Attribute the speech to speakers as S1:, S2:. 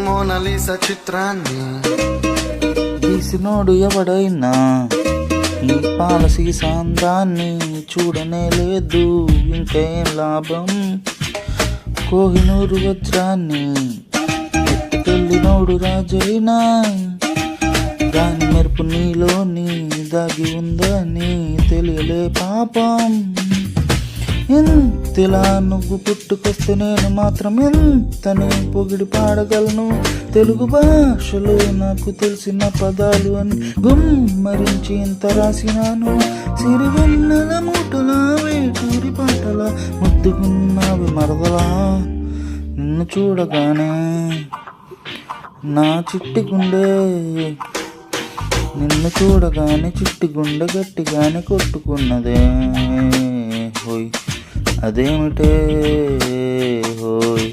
S1: Mona Lisa చిత్రాన్ని
S2: తీసినోడు ఎవడైనా ఈ పాలసీ సాంద్రాన్ని చూడనే లేదు, ఇంకేం లాభం. కోహినూరు వజ్రాన్ని ఎత్తుకెళ్ళినోడు రాజైనా, దాని మెరుపు నీలోని దాగి ఉందని తెలియలే పాపం. ఎంతలా నువ్వు పుట్టుకొస్తే నేను మాత్రం ఎంతనే పొగిడి పాడగలను. తెలుగు భాషలో నాకు తెలిసిన పదాలు అని గుమ్మరించి ఇంత రాసినాను. సిరివెన్నెల మూటల వేటూరి పాటల ముద్దుకున్నావి మరదలా. నిన్ను చూడగానే నా చిట్టి గుండె, నిన్ను చూడగానే చిట్టి గుండె గట్టిగానే కొట్టుకున్నదే. హోయ్ అదేమిటే హోయ్.